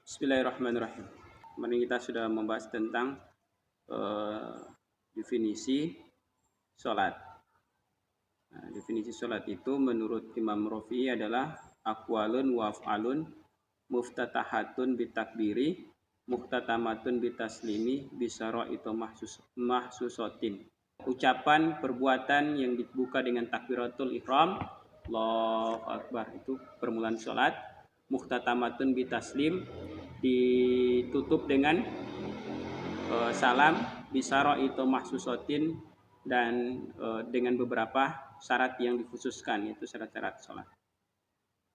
Bismillahirrahmanirrahim. Kemarin kita sudah membahas tentang eh, definisi sholat. Nah, definisi sholat itu menurut Imam Rafi'i adalah aqwalun wa af'alun muftatahatun bitakbiri muhtatamatun bitaslimi bisara itu mahsusotin. Ucapan perbuatan yang dibuka dengan takbiratul ihram, Allahu Akbar, itu permulaan sholat. Muhtatamatun bitaslim, ditutup dengan salam. Bisara itu mahsusotin, dan dengan beberapa syarat yang dikhususkan, yaitu syarat-syarat sholat.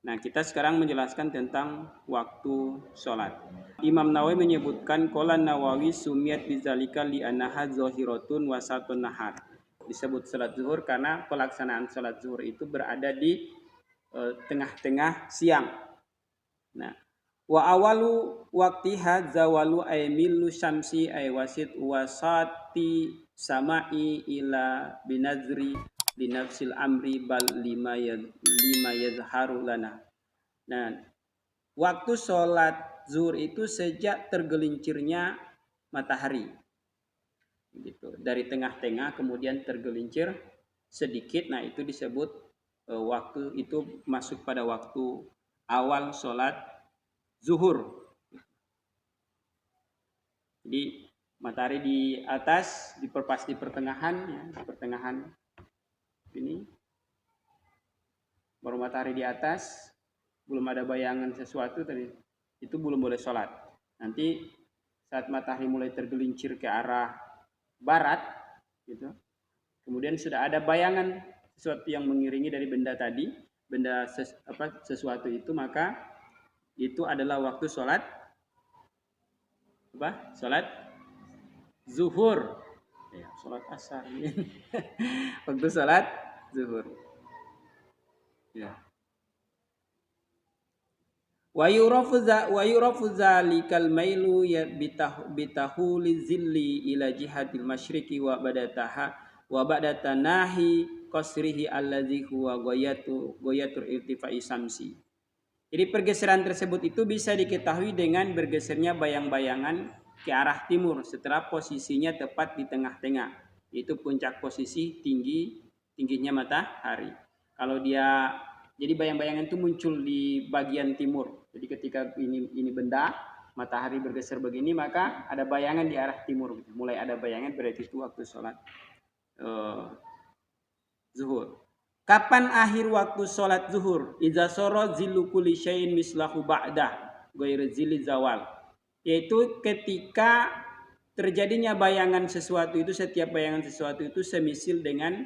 Nah, kita sekarang menjelaskan tentang waktu sholat. Imam Nawawi menyebutkan qala Nawawi sumiyat bizalika li'annaha zahiratun wasatun nahar. Disebut sholat zuhur karena pelaksanaan sholat zuhur itu berada di tengah-tengah siang. Nah, wa awalu waqtiha zawalu ay millu syamsi ay wasit wasati sama'i ila binazri linafsil amri bal lima yazharu lana. Nah, waktu sholat zuhur itu sejak tergelincirnya matahari, gitu. Dari tengah-tengah kemudian tergelincir sedikit, nah itu disebut waktu itu masuk pada waktu awal sholat zuhur. Jadi matahari di atas, diperpas di pertengahan, ya, di pertengahan ini, baru matahari di atas, belum ada bayangan sesuatu tadi, itu belum boleh sholat. Nanti saat matahari mulai tergelincir ke arah barat, gitu, kemudian sudah ada bayangan sesuatu yang mengiringi dari benda tadi, sesuatu itu, maka itu adalah waktu sholat sholat zuhur, ya, sholat asar. Waktu sholat zuhur, ya. Wa yurafu zalikal mailu ya bitahuli zilli ila jihatil masyriqi wa badatanahi qasrihi allazi huwa goyatur irtifai samsi. Jadi pergeseran tersebut itu bisa diketahui dengan bergesernya bayang-bayangan ke arah timur setelah posisinya tepat di tengah-tengah, yaitu puncak posisi tingginya matahari. Kalau dia jadi bayang-bayangan itu muncul di bagian timur. Jadi ketika ini benda matahari bergeser begini, maka ada bayangan di arah timur. Mulai ada bayangan, berarti itu waktu sholat zuhur. Kapan akhir waktu sholat zuhur? Iza soro zilu kulli syai'in mislahu ba'dah ghairi zili zawal. Yaitu ketika terjadinya bayangan sesuatu itu, setiap bayangan sesuatu itu semisil dengan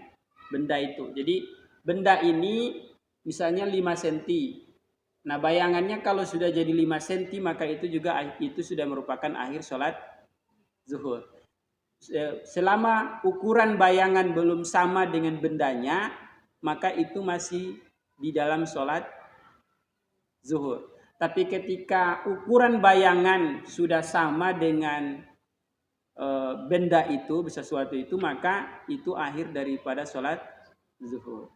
benda itu. Jadi benda ini misalnya 5 cm. Nah, bayangannya kalau sudah jadi 5 cm, maka itu sudah merupakan akhir sholat zuhur. Selama ukuran bayangan belum sama dengan bendanya, maka itu masih di dalam sholat zuhur. Tapi ketika ukuran bayangan sudah sama dengan benda itu, sesuatu itu, maka itu akhir daripada sholat zuhur.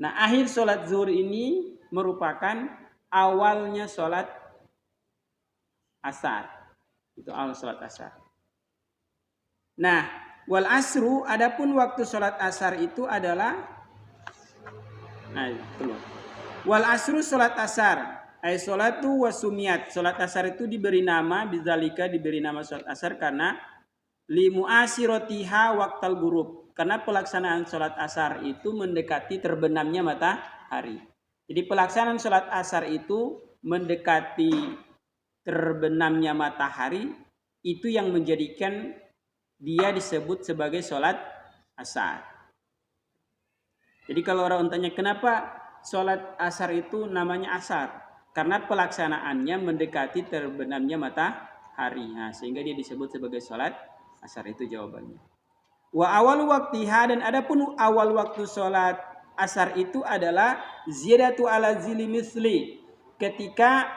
Nah, akhir sholat zuhur ini merupakan awalnya sholat asar. Itu awal sholat asar. Nah, wal asru, adapun waktu sholat asar itu adalah, wal asru sholat asar ay sholatu wasumiyat. Sholat asar itu diberi nama bizalika, diberi nama sholat asar karena limu'asirotiha waktal gurub, karena pelaksanaan sholat asar itu mendekati terbenamnya matahari. Jadi pelaksanaan sholat asar itu mendekati terbenamnya matahari, itu yang menjadikan dia disebut sebagai sholat asar. Jadi kalau orang tanya kenapa sholat asar itu namanya asar, karena pelaksanaannya mendekati terbenamnya matahari, nah, sehingga dia disebut sebagai sholat asar, itu jawabannya. Wa awal waktiha, dan adapun awal waktu sholat asar itu adalah ziyadatu ala zili misli, ketika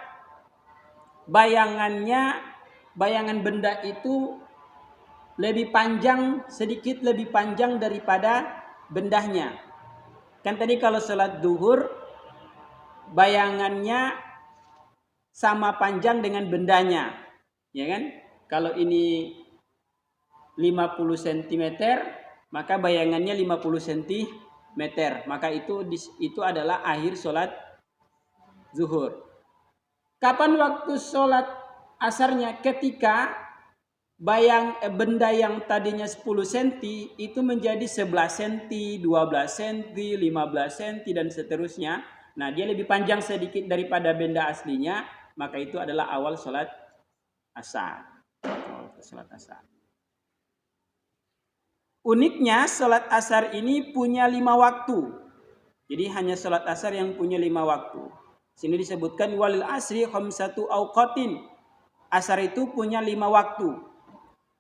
bayangan benda itu sedikit lebih panjang daripada bendahnya. Kan tadi kalau sholat duhur bayangannya sama panjang dengan bendanya, ya kan? Kalau ini 50 cm, maka bayangannya 50 cm, maka itu adalah akhir sholat zuhur. Kapan waktu sholat asarnya? Ketika benda yang tadinya 10 cm itu menjadi 11 cm, 12 cm, 15 cm dan seterusnya. Nah, dia lebih panjang sedikit daripada benda aslinya, maka itu adalah awal sholat asar. Uniknya sholat asar ini punya 5 waktu. Jadi hanya sholat asar yang punya 5 waktu. Sini disebutkan walil asri khamsatu awqatin. Asar itu punya 5 waktu.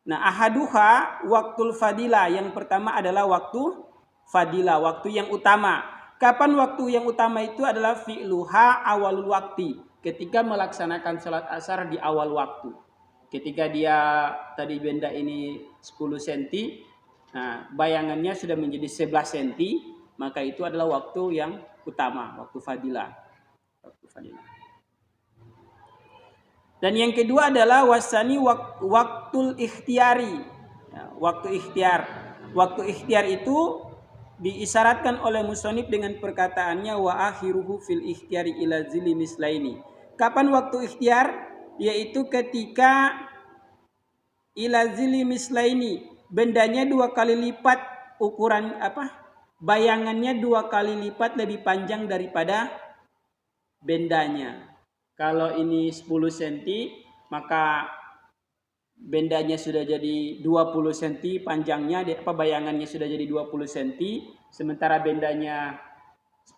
Nah, ahaduha waktul fadilah. Yang pertama adalah waktu fadilah, waktu yang utama. Kapan waktu yang utama itu? Adalah fi'luha awalul wakti, ketika melaksanakan sholat asar di awal waktu. Ketika dia tadi benda ini 10 cm, nah bayangannya sudah menjadi 11 cm, maka itu adalah waktu yang utama, waktu fadilah. Dan yang kedua adalah wasani waktul ikhtiari. Ya, waktu ikhtiar. Waktu ikhtiar itu diisyaratkan oleh musonif dengan perkataannya wa akhiruhu fil ikhtiari ila zili mislaini. Kapan waktu ikhtiar? Yaitu ketika ila zili mislaini, bendanya 2 kali lipat ukuran bayangannya 2 kali lipat lebih panjang daripada bendanya. Kalau ini 10 cm, maka bendanya sudah jadi 20 cm panjangnya, bayangannya sudah jadi 20 cm, sementara bendanya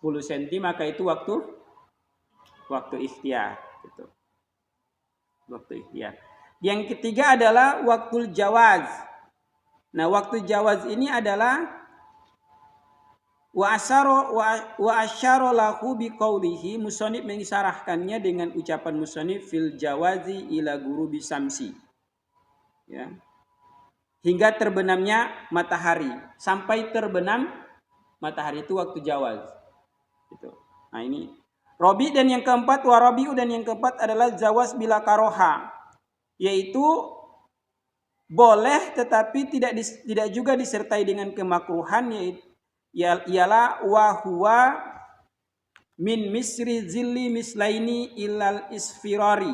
10 cm, maka itu waktu ikhtiar gitu. Waktu ikhtiar. Yang ketiga adalah waktu jawaz. Nah, waktu jawaz ini adalah wa asyara lahu biqaulihi, musonif mengisarahkannya dengan ucapan musonif fil jawazi ila gurubi samsi. Ya. Hingga terbenamnya matahari. Sampai terbenam matahari itu waktu jawaz. Gitu. Nah, ini Robi dan yang keempat, warabiu dan yang keempat adalah jawaz bila karoha, yaitu boleh tetapi tidak juga disertai dengan kemakruhan, yaitu ialah wahwa min misri zilli mislaini ilal isfirari,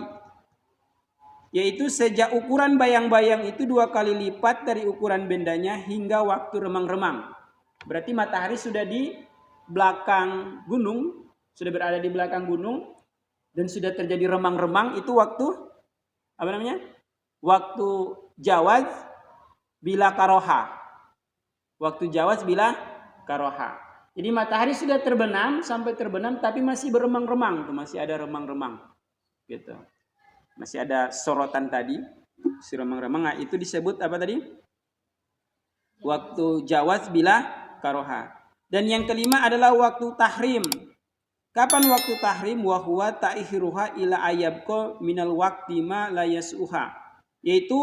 yaitu sejak ukuran bayang-bayang itu 2 kali lipat dari ukuran bendanya hingga waktu remang-remang. Berarti matahari sudah di belakang gunung, sudah berada di belakang gunung dan sudah terjadi remang-remang, itu waktu waktu jawaz bila karoha. Waktu jawaz bila karoha. Jadi matahari sudah terbenam, sampai terbenam tapi masih beremang-remang, tuh masih ada remang-remang, gitu. Masih ada sorotan tadi, si remang-remang. Nah, itu disebut apa tadi? Waktu jawaz bila karoha. Dan yang kelima adalah waktu tahrim. Kapan waktu tahrim? Wa huwa ta'ikhiruha ila ayyabqa minal waqti ma la yas'uha. Yaitu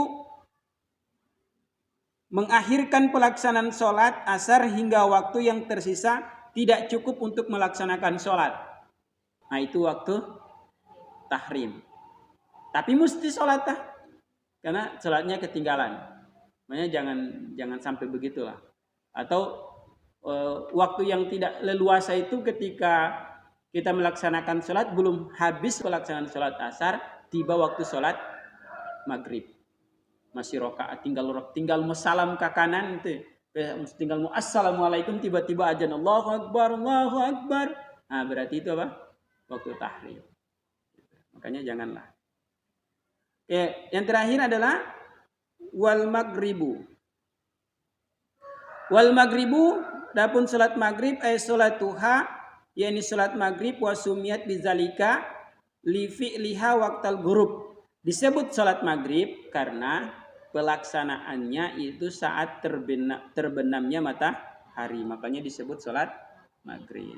mengakhirkan pelaksanaan sholat asar hingga waktu yang tersisa tidak cukup untuk melaksanakan sholat. Nah, itu waktu tahrim. Tapi mesti sholat karena sholatnya ketinggalan. Makanya jangan sampai begitulah. Atau waktu yang tidak leluasa itu ketika kita melaksanakan sholat, belum habis pelaksanaan sholat asar, tiba waktu sholat maghrib. Masih rokaat, tinggal mau salam ke kanan itu, tinggal mau assalamualaikum, tiba-tiba azan Allahu Akbar, Allahu Akbar. Nah, berarti itu apa? Waktu tahrim. Makanya janganlah. Yang terakhir adalah wal maghribu. Wal maghribu, adapun salat maghrib salatuha, yakni salat maghrib wasumiyat bizalika li fi'liha waqtal ghurub. Disebut salat maghrib karena pelaksanaannya itu saat terbenamnya matahari, makanya disebut salat maghrib.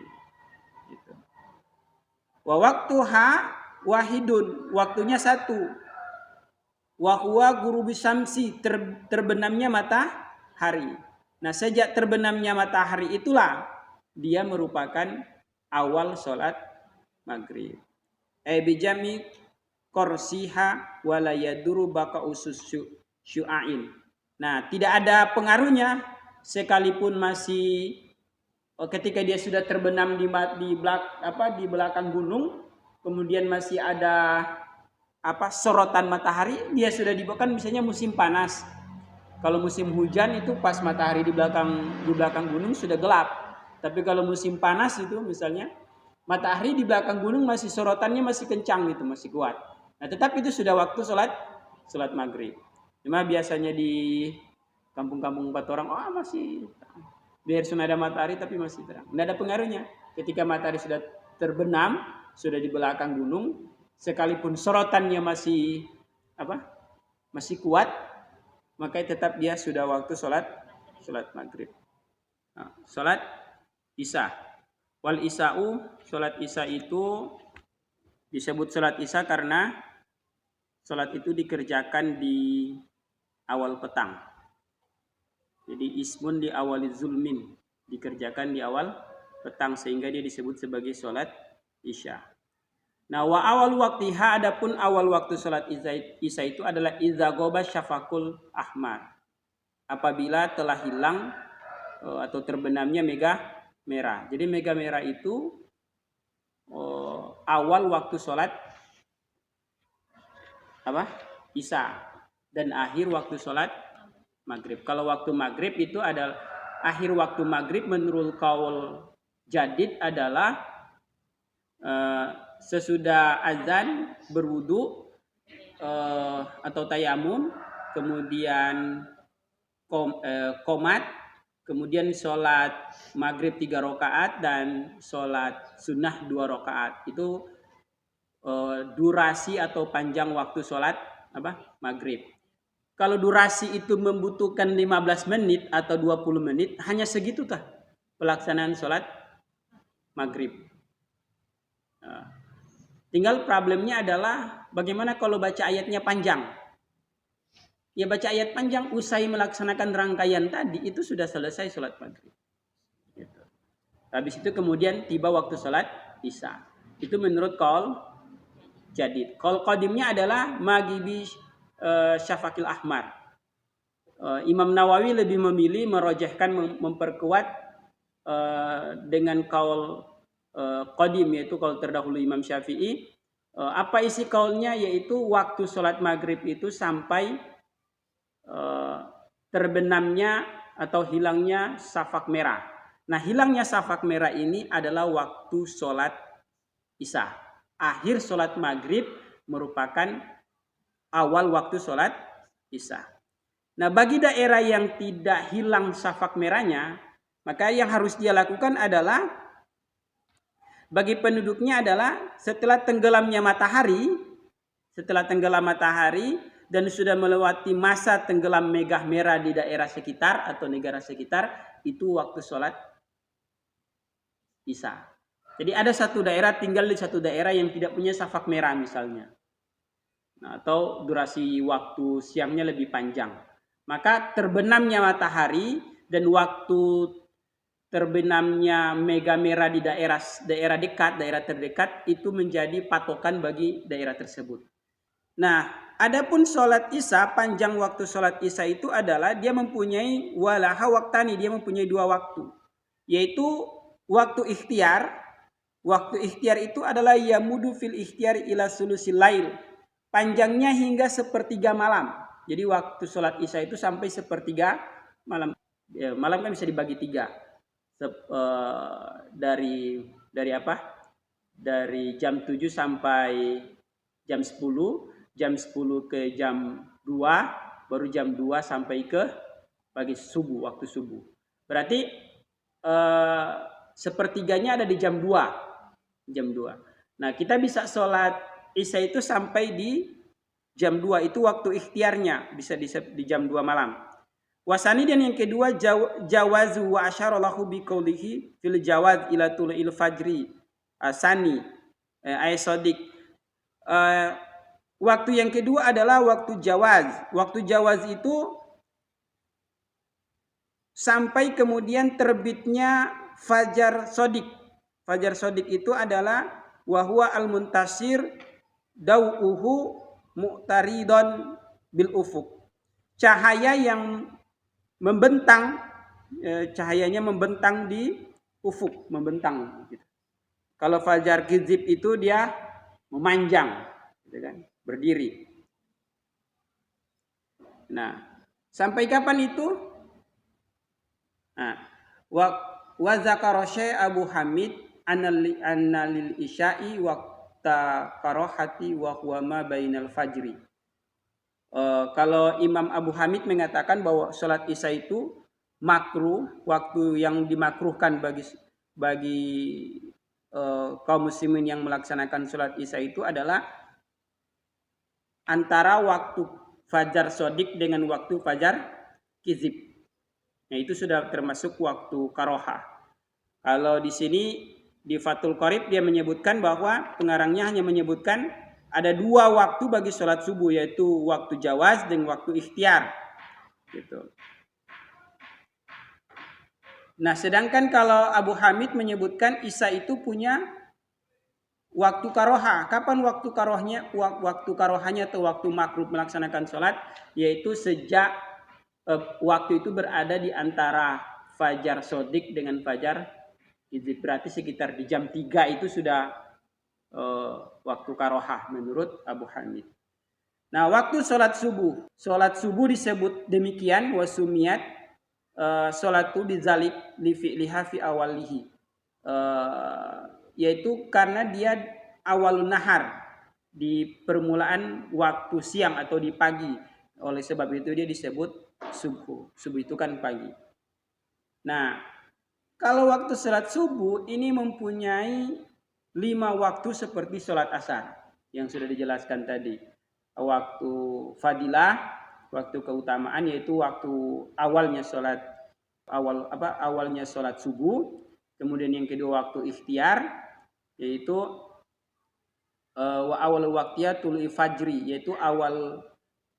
Gitu. Wa waktuha wahidun, waktunya satu. Wa huwa ghurubi syamsi, terbenamnya matahari. Nah, sejak terbenamnya matahari itulah dia merupakan awal salat maghrib. Bijami korsiha wala yaduru baka usus syu'ain. Nah, tidak ada pengaruhnya sekalipun masih ketika dia sudah terbenam di belakang gunung, kemudian masih ada sorotan matahari, dia sudah dibuatkan misalnya musim panas. Kalau musim hujan itu pas matahari di belakang gunung sudah gelap. Tapi kalau musim panas itu misalnya matahari di belakang gunung masih sorotannya masih kencang gitu, masih kuat. Nah, tetap itu sudah waktu sholat maghrib. Cuma biasanya di kampung-kampung empat orang, masih biar sudah ada matahari tapi masih terang. Tidak ada pengaruhnya. Ketika matahari sudah terbenam, sudah di belakang gunung, sekalipun sorotannya masih kuat, maka tetap dia sudah waktu sholat maghrib. Nah, sholat isya. Wal isya'u, sholat isya itu disebut sholat isya karena sholat itu dikerjakan di awal petang. Jadi ismun di awali zulmin, dikerjakan di awal petang sehingga dia disebut sebagai sholat isya. Nah, wa awal waktiha, adapun awal waktu sholat isya itu adalah idza ghaba syafaqul ahmar, apabila telah hilang atau terbenamnya mega merah. Jadi mega merah itu awal waktu sholat isya dan akhir waktu sholat maghrib. Kalau waktu maghrib itu adalah akhir waktu maghrib menurut kaul jadid adalah sesudah azan berwudu atau tayamum, kemudian qomat, kemudian sholat maghrib 3 rakaat dan sholat sunnah 2 rakaat. Itu durasi atau panjang waktu sholat maghrib. Kalau durasi itu membutuhkan 15 menit atau 20 menit, hanya segitu tah pelaksanaan sholat maghrib. Tinggal problemnya adalah bagaimana kalau baca ayatnya panjang. Ya, baca ayat panjang usai melaksanakan rangkaian tadi itu sudah selesai sholat maghrib. Gitu. Habis itu kemudian tiba waktu sholat isya. Itu menurut qaul jadid. Qaul qadimnya adalah maghibi syafaqil ahmar. Imam Nawawi lebih memilih merojehkan memperkuat dengan qaul qadim, yaitu qaul terdahulu Imam Syafi'i. Apa isi qaulnya? Yaitu waktu sholat maghrib itu sampai terbenamnya atau hilangnya syafaq merah. Nah, hilangnya syafaq merah ini adalah waktu sholat isya. Akhir sholat maghrib merupakan awal waktu sholat isya. Nah, bagi daerah yang tidak hilang syafaq merahnya, maka yang harus dia lakukan adalah, bagi penduduknya adalah setelah tenggelamnya matahari, dan sudah melewati masa tenggelam megah merah di daerah sekitar atau negara sekitar, itu waktu sholat isya. Jadi ada satu daerah, tinggal di satu daerah yang tidak punya syafaq merah misalnya. Nah, atau durasi waktu siangnya lebih panjang. Maka terbenamnya matahari dan waktu terbenamnya mega merah di daerah terdekat itu menjadi patokan bagi daerah tersebut. Nah, adapun sholat isya, panjang waktu sholat isya itu adalah dia mempunyai walaha waktani, dia mempunyai 2 waktu. Yaitu waktu ikhtiar. Waktu ikhtiar itu adalah yamudu fil ikhtiar ila sulusil lail. Panjangnya hingga 1/3 malam. Jadi waktu sholat isya itu sampai 1/3 malam. Malam kan bisa dibagi 3. Dari jam 7 sampai jam 10. Jam 10 ke jam 2. Baru jam 2 sampai ke pagi subuh, waktu subuh. Berarti 1/3-nya ada di jam 2. Nah, kita bisa sholat isya itu sampai di jam 2, itu waktu ikhtiarnya, bisa di jam 2 malam. Wasani, dan yang kedua jawazu wa asyaralahu biqaulihi fil jawaz ila tulil fajri asani ay sodik. Waktu yang kedua adalah waktu jawaz. Waktu jawaz itu sampai kemudian terbitnya fajar sodik. Fajar sodik itu adalah wahwa al-muntasir dau'uhu mu'taridon bil ufuk. Cahaya yang membentang, cahayanya membentang di ufuk, membentang gitu. Kalau fajar kizib itu dia memanjang, gitu kan, berdiri. Nah, sampai kapan itu? Nah, wa zakara Abu Hamid annalil isya'i waqta karahati wa huwa ma bainal fajri. Kalau Imam Abu Hamid mengatakan bahwa sholat isya itu makruh, waktu yang dimakruhkan bagi kaum muslimin yang melaksanakan sholat isya itu adalah antara waktu fajar sodik dengan waktu fajar kizib. Nah, itu sudah termasuk waktu karohah. Kalau di sini di Fathul Qorib dia menyebutkan bahwa pengarangnya hanya menyebutkan ada dua waktu bagi sholat subuh, yaitu waktu jawaz dan waktu ikhtiar. Gitu. Nah, sedangkan kalau Abu Hamid menyebutkan isya itu punya waktu karoha. Kapan waktu karohnya? Waktu karohanya atau waktu makruh melaksanakan sholat, yaitu sejak waktu itu berada di antara fajar sodik dengan fajar kizib. Berarti sekitar di jam 3 itu sudah waktu karohah menurut Abu Hamid. Nah, waktu sholat subuh. Sholat subuh disebut demikian, wasumiyat sholatu bizalik li fi'liha fi awalihi. Yaitu karena dia awalun nahar, di permulaan waktu siang atau di pagi. Oleh sebab itu dia disebut subuh. Subuh itu kan pagi. Nah, kalau waktu sholat subuh ini mempunyai 5 waktu seperti sholat asar yang sudah dijelaskan tadi. Waktu fadilah, waktu keutamaan, yaitu waktu awalnya sholat subuh. Kemudian yang kedua waktu ikhtiar, yaitu wa awal waqtiya tulu'i fajri, yaitu awal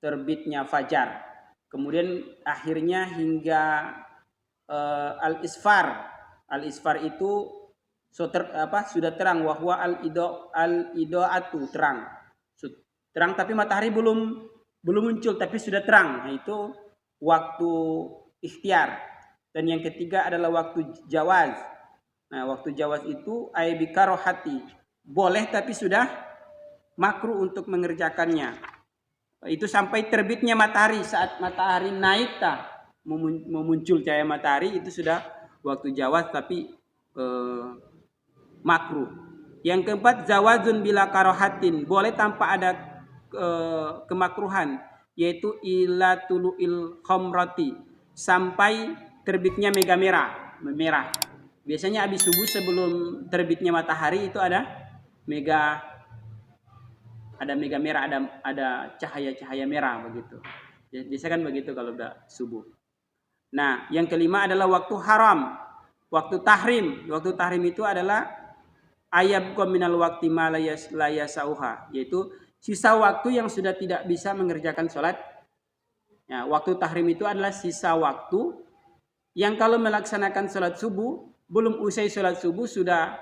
terbitnya fajar. Kemudian akhirnya hingga al-isfar. Al-isfar itu sudah terang, wahwa al-idoatu terang. Terang tapi matahari belum muncul tapi sudah terang. Nah, itu waktu ikhtiar. Dan yang ketiga adalah waktu jawaz. Nah, waktu jawaz itu aibikarohati, boleh tapi sudah makruh untuk mengerjakannya. Itu sampai terbitnya matahari. Saat matahari naik memuncul cahaya matahari, itu sudah waktu jawaz tapi makruh. Yang keempat, zawazun bila karohatin, boleh tanpa ada kemakruhan, yaitu ila tulu'il khamrati, sampai terbitnya mega merah. Biasanya habis subuh sebelum terbitnya matahari itu ada mega merah, ada cahaya merah begitu. Biasa kan begitu kalau udah subuh. Nah, yang kelima adalah waktu haram, waktu tahrim. Waktu tahrim itu adalah ayab minal waqti ma la yasauha, yaitu sisa waktu yang sudah tidak bisa mengerjakan sholat. Ya, waktu tahrim itu adalah sisa waktu yang kalau melaksanakan sholat subuh, belum usai sholat subuh sudah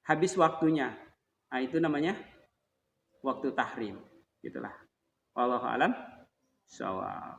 habis waktunya. Nah, itu namanya waktu tahrim. Gitulah. Wallahu a'lam. Shawab.